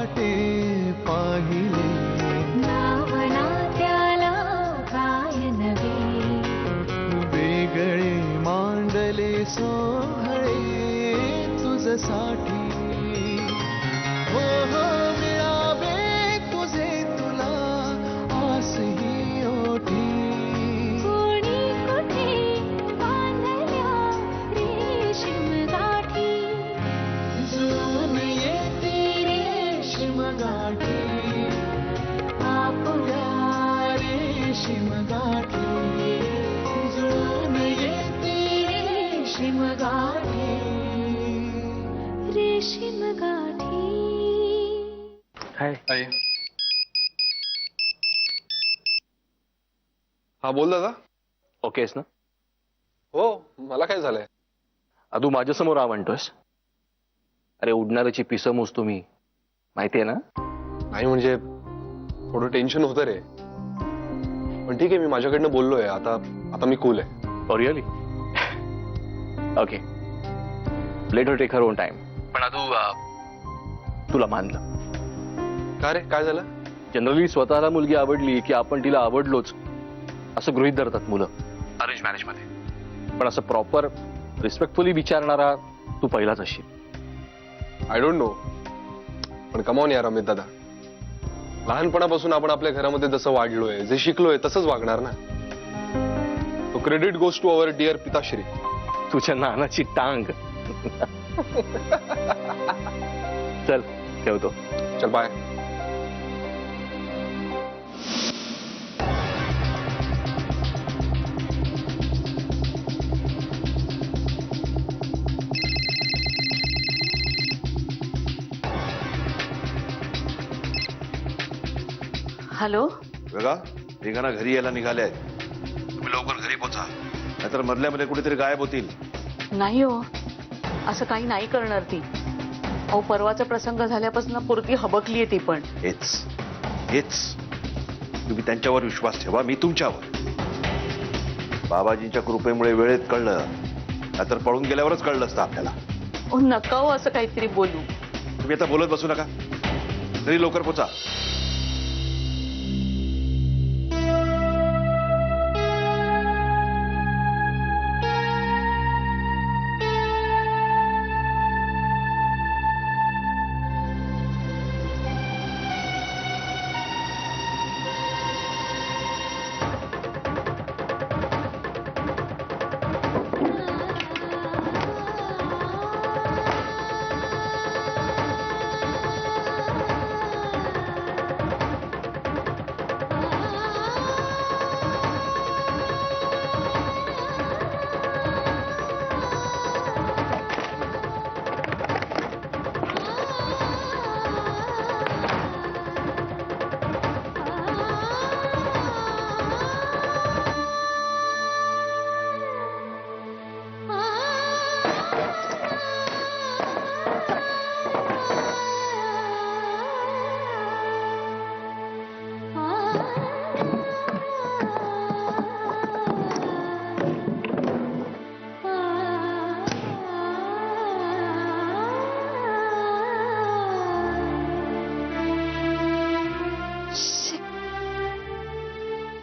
वाटे पाहिले, नावना त्याला काय नवे, वेगळे मांडले सोहळे तुझसाठी. हो हो मिळावे तुझे तुला आसही ओठी, कोणी कुठे बांधल्या रेशीम गाठी, जुळून येते रेशीम गाठी, आपुल्या रेशीम गाठी, जुळून येते रेशीम गाठी, रेशीम गाठी. हाय. हा बोल दादा. ओकेस ना? हो, मला काय झालंय? तू माझ्यासमोर आ म्हणतोयस? अरे उडणाऱ्याची पिसं मोजतो मी, माहितीये ना? नाही म्हणजे थोडं टेन्शन होतं रे, पण ठीक आहे, मी माझ्याकडनं बोललोय. आता मी कूल आहे. Really? Okay, let her take her own time. पण तुला मानलं. का रे, काय झालं? जनरली स्वतःला मुलगी आवडली की आपण तिला आवडलोच असं गृहीत धरतात मुलं अरेंज मॅरेज मध्ये, पण असं प्रॉपर रिस्पेक्टफुली विचारणारा तू पहिलाच असशील. आय डोंट नो, पण कमावून यार अमित दादा, लहानपणापासून आपण आपल्या घरामध्ये जसं वाढलोय, जे शिकलोय तसंच वागणार ना. तो credit goes to our dear पिताश्री. तुझ्या नानाची टांग. चल ठेवतो. चल बाय. हॅलो. बघा रिंगाणा घरी यायला निघाले आहेत. तुम्ही लवकर घरी पोचा, नाहीतर मधल्यामध्ये कुठेतरी गायब होतील. नाही हो, असं काही नाही करणार ती. अहो परवाचा प्रसंग झाल्यापासून पुरती हबकली आहे ती पण. हेच तुम्ही त्यांच्यावर विश्वास ठेवा, मी तुमच्यावर. बाबाजींच्या कृपेमुळे वेळेत कळलं, नाहीतर पळून गेल्यावरच कळलं असतं आपल्याला. ओ नका हो असं काहीतरी बोलू. तुम्ही आता बोलत बसू नका, घरी लवकर पोचा.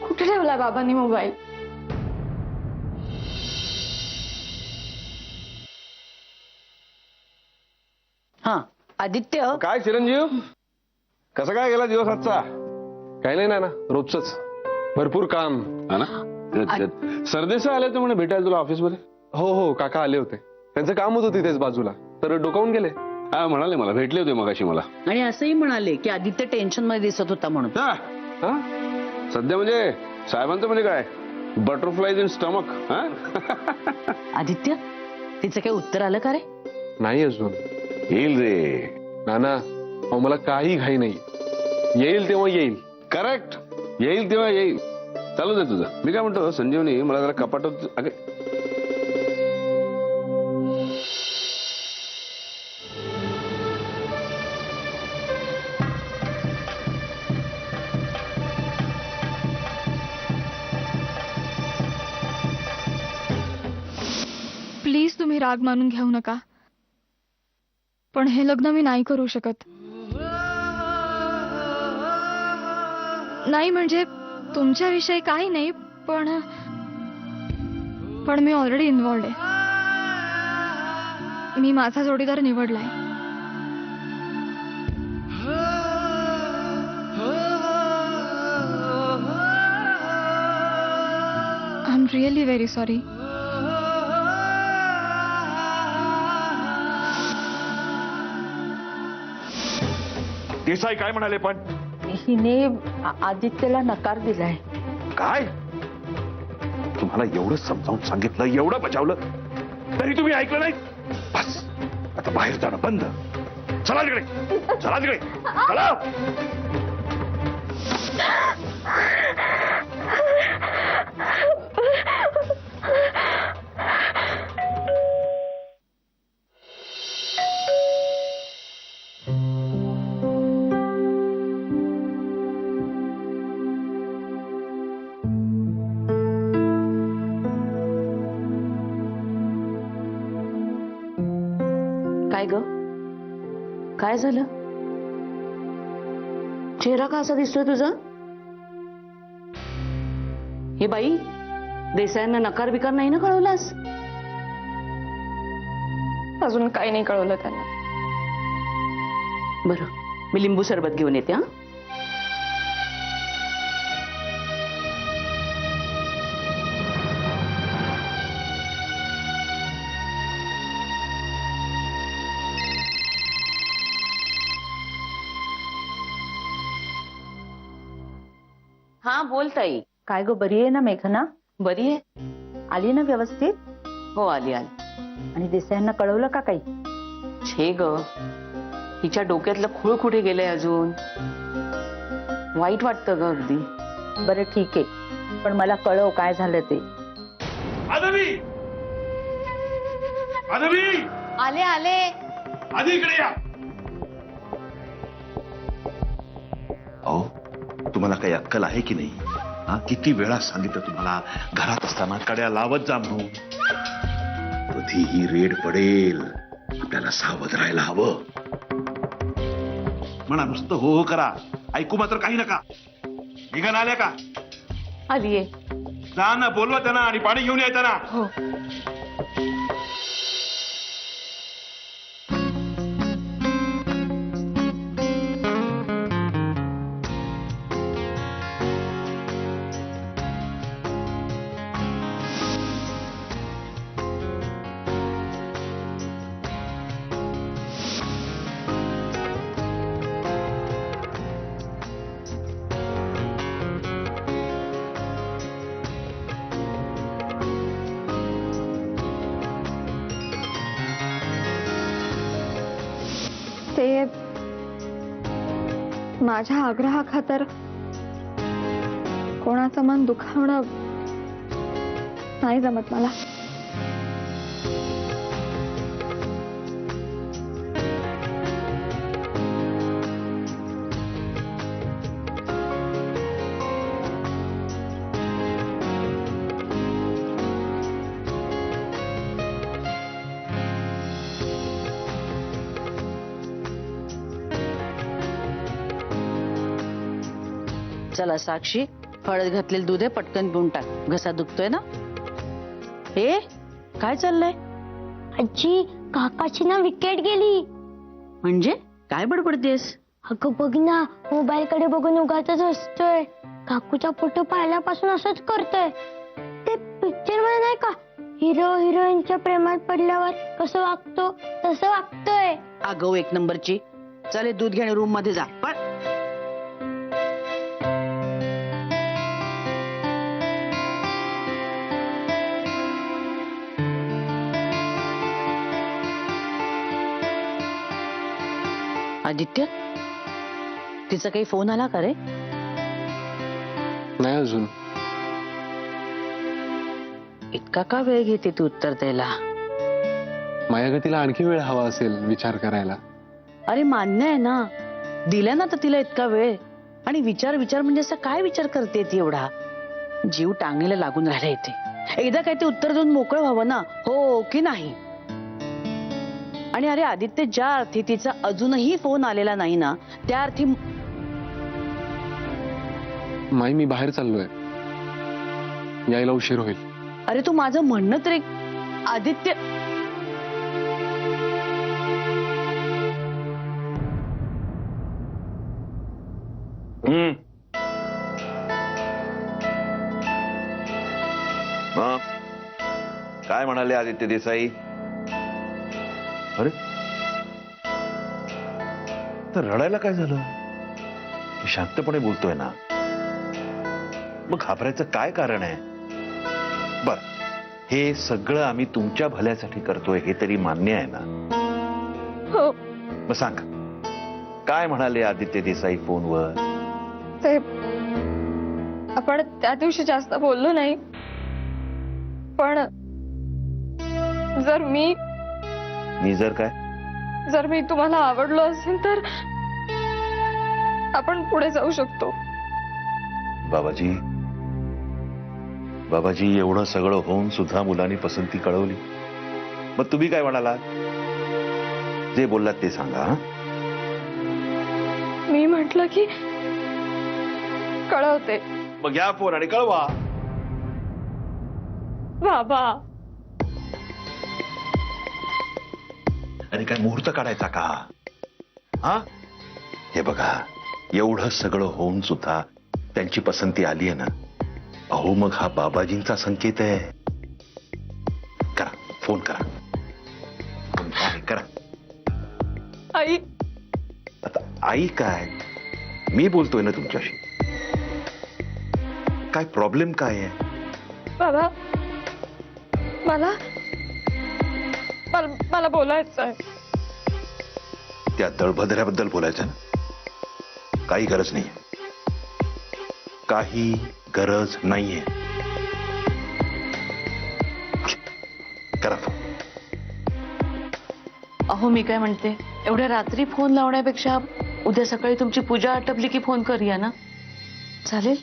कुठे ठेवलाय बाबांनी मोबाईल? हा आदित्य. काय चिरंजीव, कसा काय गेला दिवस आजचा? काही नाही ना, रोजच भरपूर काम. हा ना. सरदेसाई आले तर म्हणे भेटायला तुला ऑफिसमध्ये. हो हो, काका आले होते, त्यांचं काम होतं तिथेच बाजूला, तर डोकावून गेले. हा म्हणाले, मला भेटले होते मगाशी मला. आणि असंही म्हणाले की आदित्य टेन्शन मध्ये दिसत होता म्हणून. हा? हा, सध्या म्हणजे साहेबांचं म्हणजे काय, बटरफ्लायज इन स्टमक. हा. आदित्य तिचं काही उत्तर आलं का रे? नाही अजून. येईल रे. नाना अहो, मला काही घाई नाही, येईल तेव्हा येईल. करेक्ट, येईल तेव्हा येईल. चालू दे तुझं. मी काय म्हणतो संजीवनी, मला जरा कपाटात प्लीज तुम्ही राग मानून घेऊ नका, पण हे लग्न मी नाही करू शकत. नाही म्हणजे तुमच्याविषयी काही नाही, पण मी ऑलरेडी इन्व्हॉल्ड आहे. मी माझा जोडीदार निवडलाय. I am really very sorry. Desai काय म्हणाले पण? हिने आदित्यला नकार दिलाय. काय? तुम्हाला एवढं समजावून सांगितलं, एवढं बचावलं, तरी तुम्ही ऐकलं नाही. बस आता बाहेर जाणं बंद. चला तिकडे, चला तिकडे, चला. काय ग, काय झालं? चेहरा का असा दिसतोय तुझा? हे बाई, देसायांना नकार बिकार नाही ना कळवलास? अजून काही नाही कळवलं त्यांना. बरं, मी लिंबू सरबत घेऊन येते. हा, हा बोल ताई. काय गो, बरी आहे ना मेघना? बरी आहे. आली ना व्यवस्थित? हो, आली आली. आणि देसायांना कळवलं का काही? छे ग, हिच्या डोक्यातलं खूळ कुठे गेलंय अजून? वाईट वाटतं ग अगदी. बरं ठीक आहे, पण मला कळव काय झालं ते. आदवी, आदवी, आले आले. आधी इकडे या. अहो, तुम्हाला काही अक्कल आहे की नाही? हा, किती वेळा सांगितलं तुम्हाला, घरात असताना कड्या लावत जा म्हणून. कधीही रेड पडेल, आपल्याला सावध राहायला हवं. म्हणा नुसतं हो हो करा, ऐकू मात्र काही नका. निघाला आल्या का? आलीये. जा ना, बोलवा त्यांना आणि पाणी घेऊन यायचं ना. हो. ते माझ्या आग्रहाखातर कोणाचं मन दुखावणं नाही जमत मला. चला साक्षी, हळद घातलेलं दूध आहे, पटकन पिऊन टाक. घसा दुखतोय ना? हे काय चाललंय? आजी, काकाची ना विकेट गेली. म्हणजे काय बडबडतेस? अगं बघ ना, मोबाईल कडे बघून उगाचच हसतोय. काकूचा फोटो पाहिल्यापासून असंच करतोय. ते पिक्चर मध्ये नाही का, हिरो हिरोईनच्या प्रेमात पडल्यावर कसं वागतो तसं वागतोय. आगाऊ एक नंबरची. चल, हे दूध घेणे रूम मध्ये जा. पण आदित्य, तिचा काही फोन आला का रे? नाही अजून. इतका का वेळ घेते तू उत्तर द्यायला? माझ्या गतीला आणखी वेळ हवा असेल विचार करायला. अरे मान्य आहे ना, दिला ना तर तिला इतका वेळ. आणि विचार विचार म्हणजे असं काय विचार करते ती एवढा? जीव टांगणीला लागून राहिला इथे. एकदा काय ते उत्तर देऊन मोकळं व्हावं ना, हो की नाही? आणि अरे आदित्य, ज्या अर्थी तिचा अजूनही फोन आलेला नाही ना, त्या अर्थी माई मी बाहेर चाललोय, यायला उशीर होईल. अरे तू माझं म्हणणं तरी आदित्य. मग काय म्हणाले आदित्य देसाई? अरे तर रडायला काय झालं? मी शांतपणे बोलतोय ना. मग घाबरायचं काय कारण आहे? बर, हे सगळं आम्ही तुमच्या भल्यासाठी करतोय हे तरी मान्य आहे ना? हो. मग सांग, काय म्हणाले आदित्य देसाई फोनवर? ते आपण त्या दिवशी जास्त बोललो नाही, पण जर मी तुम्हाला आवडलो असेल तर आपण पुढे जाऊ शकतो. बाबाजी एवढं सगळं होऊन सुद्धा मुलांनी पसंती कळवली. मग तुम्ही काय म्हणाला? जे बोललात ते सांगा. हं? मी म्हटलं की कळवते. मग घ्या फोन आणि कळवा. बाबा, आणि काय मुहूर्त काढायचा का? हा, हे बघा, एवढं सगळं होऊन सुद्धा त्यांची पसंती आली आहे ना. अहो मग हा बाबाजींचा संकेत आहे. करा फोन करा. फोन करा. आई. आता आई काय, मी बोलतोय ना तुमच्याशी. काय प्रॉब्लेम काय आहे? बाबा, मला बोलायचं आहे. त्या दळभद्र्याबद्दल बोलायचं ना? काही गरज नाहीये. काही गरज नाहीये. करा फोन. अहो मी काय म्हणते, एवढ्या रात्री फोन लावण्यापेक्षा उद्या सकाळी तुमची पूजा आटपली की फोन करूया ना? चालेल?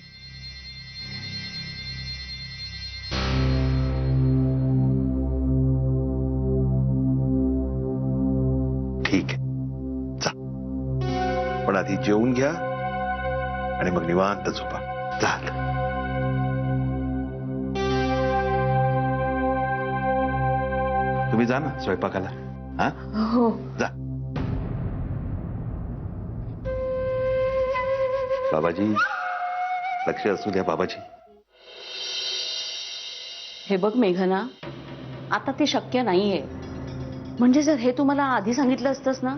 ठीक आहे, जा. पण आधी जेवून घ्या आणि मग निवांत झोपा. जा आता. तुम्ही जा ना स्वयंपाकाला. हा, हो. जा. बाबाजी, लक्ष असू द्या बाबाजी. हे बघ मेघना, आता ते शक्य नाहीये. म्हणजे जर हे तुम्हाला आधी सांगितलं असतंस ना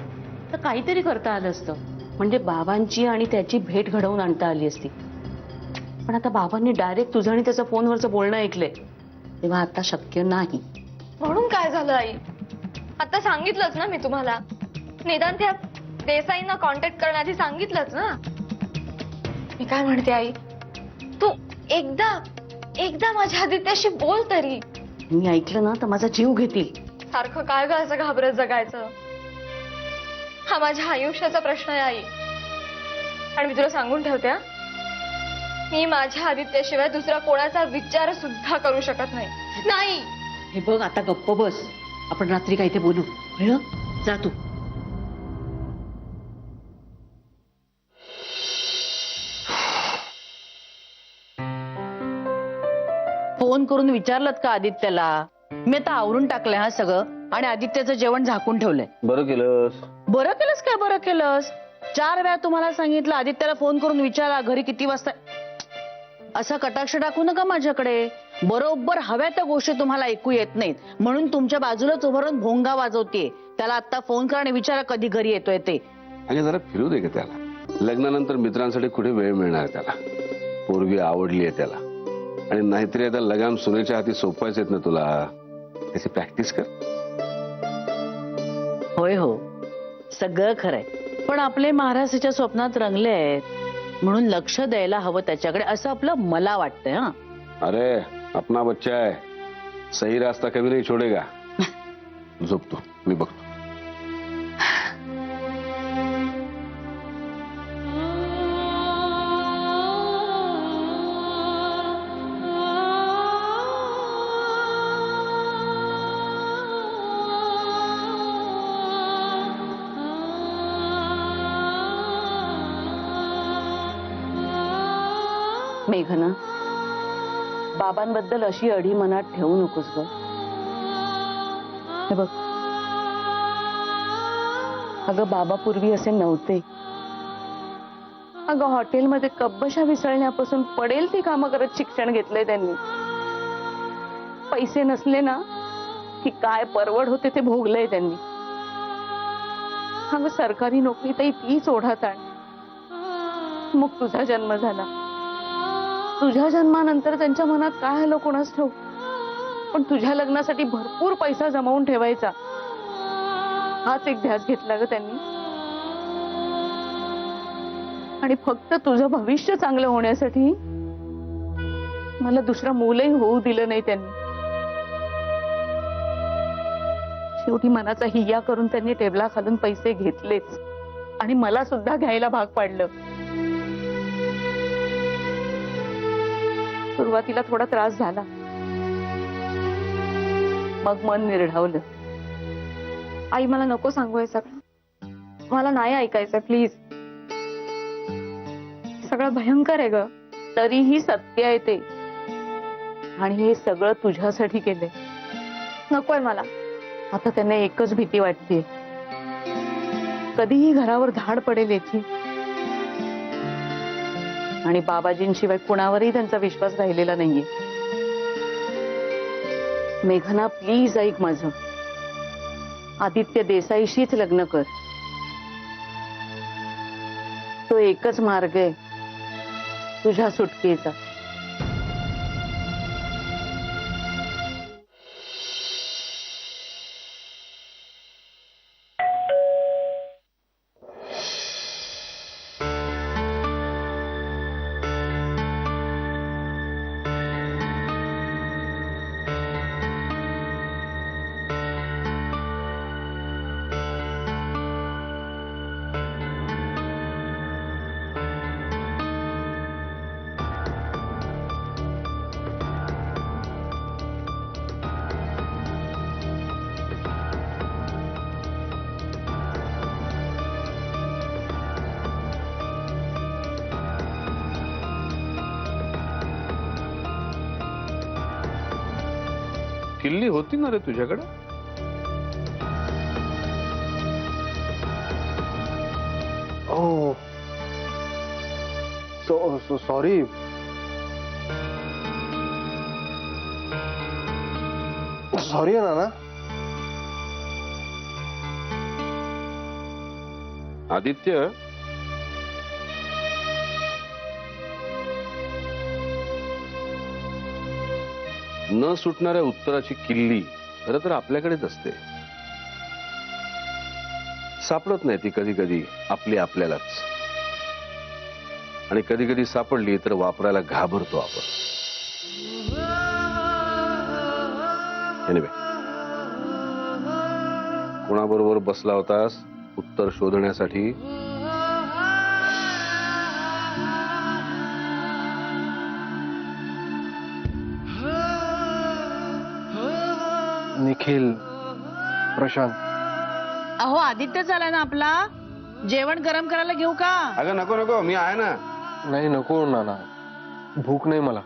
तर काहीतरी करता आलं असतं. म्हणजे बाबांची आणि त्याची भेट घडवून आणता आली असती. पण आता बाबांनी डायरेक्ट तुझं आणि त्याचं फोनवरचं बोलणं ऐकलंय, तेव्हा आता शक्य नाही. म्हणून काय झालं आई? आता सांगितलंच ना मी तुम्हाला. निदान त्या देसाईंना कॉन्टॅक्ट करण्याआधी सांगितलंच ना. मी काय म्हणते आई, तू एकदा माझ्या आदित्याशी बोल तरी. मी ऐकलं ना तर माझा जीव घेतील. सारखं काय ग असं घाबरत जगायचं? हा माझ्या आयुष्याचा प्रश्न आहे आई. आणि मी तुला सांगून ठेवते हा, मी माझ्या आदित्याशिवाय दुसरा कोणाचा विचार सुद्धा करू शकत नाही. हे बघ, आता गप्प बस. आपण रात्री काय ते बोलू. कळलं? जा तू. फोन करून विचारलं का आदित्याला? मी आता आवरून टाकलंय हा सगळं आणि आदित्याचं जेवण झाकून ठेवलंय. बरं केलंस. बरं केलंस काय बरं केलंस? 4 वेळा तुम्हाला सांगितलं आदित्याला फोन करून विचारा घरी किती वाजता. असा कटाक्ष टाकू नका माझ्याकडे. बरोबर हव्या त्या गोष्टी तुम्हाला ऐकू येत नाहीत म्हणून तुमच्या बाजूलाच उभं राहून भोंगा वाजवते. त्याला आता फोन करा आणि विचारा कधी घरी येतोय ते. अगे जरा फिरू दे का त्याला. लग्नानंतर मित्रांसाठी कुठे वेळ मिळणार त्याला? पोरगी आवडली आहे त्याला. आणि नाहीतरी आता लगाम सुनेच्या हाती सोपवायच येत ना तुला. त्याची प्रॅक्टिस कर. होय हो, सगळं खरंय. पण आपले महाराष्ट्राच्या स्वप्नात रंगले आहेत म्हणून लक्ष द्यायला हवं त्याच्याकडे, असं आपलं मला वाटतंय. हा, अरे अपना बच्चा है, सही रास्ता कभी नहीं छोड़ेगा. झोपतो, मी बघतो. मेघना, बाबांबद्दल अशी अढी मनात ठेवू नकोस ग. हे बघ, अगं बाबा पूर्वी असे नव्हते. अगं हॉटेलमध्ये कब्बशा विसळण्यापासून पडेल ती कामं करत शिक्षण घेतलंय त्यांनी. पैसे नसले ना की काय परवड होते ते भोगलंय त्यांनी. अगं सरकारी नोकरीतही तीच ओढाताण. मग तुझा जन्म झाला. तुझ्या जन्मानंतर त्यांच्या मनात काय आलं कोणास ठाऊक, पण तुझ्या लग्नासाठी भरपूर पैसा जमवून ठेवायचा हाच एक ध्यास घेतला ग त्यांनी. आणि फक्त तुझं भविष्य चांगलं होण्यासाठी मला दुसरं मूलही होऊ दिलं नाही त्यांनी. शेवटी मनाचा हिया करून त्यांनी टेबला खालून पैसे घेतलेच आणि मला सुद्धा घ्यायला भाग पाडलं. सुरुवातीला थोडा त्रास झाला, मग मन निर्ढावलं. आई मला नको सांगू हे सगळं. मला नाही ऐकायचं प्लीज. सगळं भयंकर आहे ग. तरीही सत्य आहे ते. आणि हे सगळं तुझ्यासाठी केलंय. नकोय मला. आता त्यांना एकच भीती वाटते, कधीही घरावर धाड पडेल याची. आणि बाबाजींशिवाय कुणावरही त्यांचा विश्वास राहिलेला नाहीये. मेघना प्लीज ऐक माझं. आदित्य देसाईशीच लग्न कर. तो एकच मार्ग आहे तुझ्या सुटकेचा. किल्ली होती ना रे तुझ्याकडे? ओ सॉरी. सॉरी आहे ना. आदित्य, न सुटणाऱ्या उत्तराची किल्ली खरं तर आपल्याकडेच असते. सापडत नाही ती कधी कधी आपली आपल्यालाच. आणि कधी कधी सापडली तर वापरायला घाबरतो आपण. एनिवे, कोणाबरोबर बसला होतास उत्तर शोधण्यासाठी? निखिल, प्रशांत. अहो आदित्य झाला ना आपला. जेवण गरम करायला घेऊ का? अगं नको नको, मी आहे ना. नाही नको नाना, भूक नाही मला.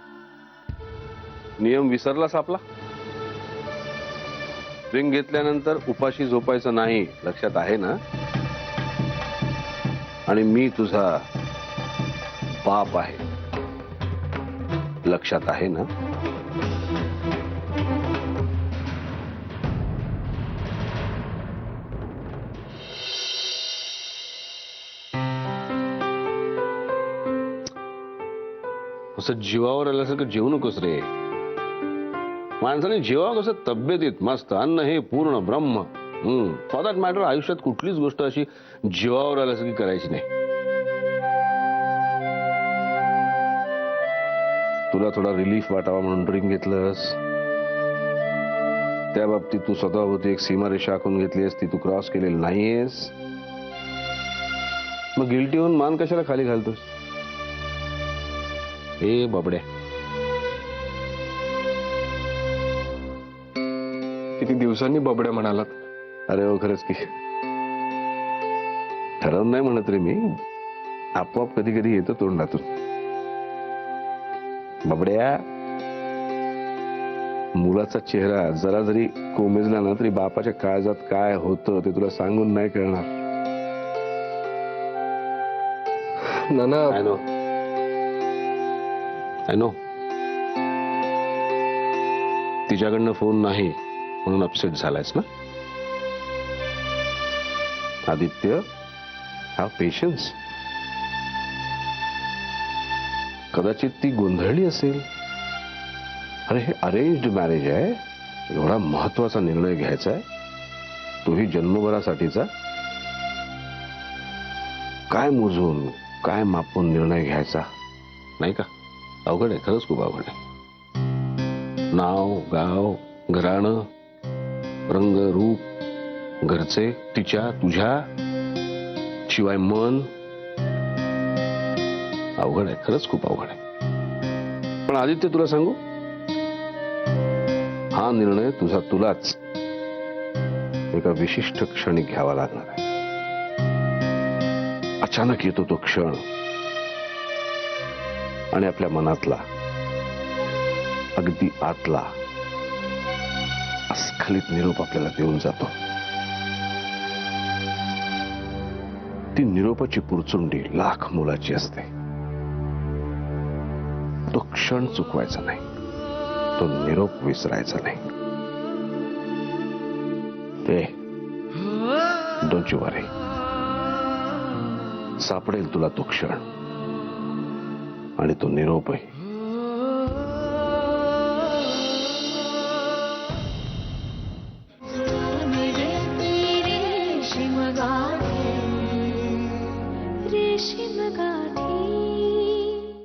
नियम विसरलास आपला? ड्रिंक घेतल्यानंतर उपाशी झोपायचं नाही, लक्षात आहे ना? आणि मी तुझा बाप आहे, लक्षात आहे ना? असं जीवावर आल्यासारखं जेवू नकोस रे. माणसाने जेवावं कसं तब्येतीत मस्त. अन्न हे पूर्ण ब्रह्म. फॉर दॅट मॅटर आयुष्यात कुठलीच गोष्ट अशी जीवावर आल्यासारखी करायची नाही. तुला थोडा रिलीफ वाटावा म्हणून ड्रिंक घेतलंस. त्या बाबतीत तू स्वतःभोवती एक सीमारेषा आखून घेतलीस, ती तू क्रॉस केलेली नाहीयेस. मग गिल्टी होऊन मान कशाला खाली घालतोस? हे बाबड्या, किती दिवसांनी बबड्या म्हणालात? अरे हो, खरंच की. ठरवून नाही म्हणत रे मी, आपोआप कधी कधी येतं तोंडातून. बाबड्या, मुलाचा चेहरा जरा जरी कोमेजला ना तरी बापाच्या काळजात काय होतं ते तुला सांगून नाही कळणार. नाना आय नो तिच्याकडनं फोन नाही म्हणून अपसेट झालायस ना. Aditya, have patience. कदाचित ती गोंधळली असेल. अरे हे अरेंज्ड मॅरेज आहे, एवढा महत्वाचा निर्णय घ्यायचा आहे, तोही जन्मभरासाठीचा. काय मोजून काय मापून निर्णय घ्यायचा नाही का. अवघड आहे, खरंच खूप अवघड आहे. नाव, गाव, घराणं, रंग, रूप, घरचे, तिच्या, तुझ्या, शिवाय मन. अवघड आहे, खरंच खूप अवघड आहे. पण आदित्य, तुला सांगू, हा निर्णय तुलाच एका विशिष्ट क्षणी घ्यावा लागणार आहे. अचानक येतो तो क्षण आणि आपल्या मनातला, अगदी आतला अस्खलित निरोप आपल्याला देऊन जातो. ती निरोपाची पुरचुंडी लाख मोलाची असते. तो क्षण चुकवायचा नाही, तो निरोप विसरायचा नाही. डोंट यू वरी, सापडेल तुला तो क्षण आणि तो निरोपही. जुळून येते रेशीम गाठी, रेशीम गाठी.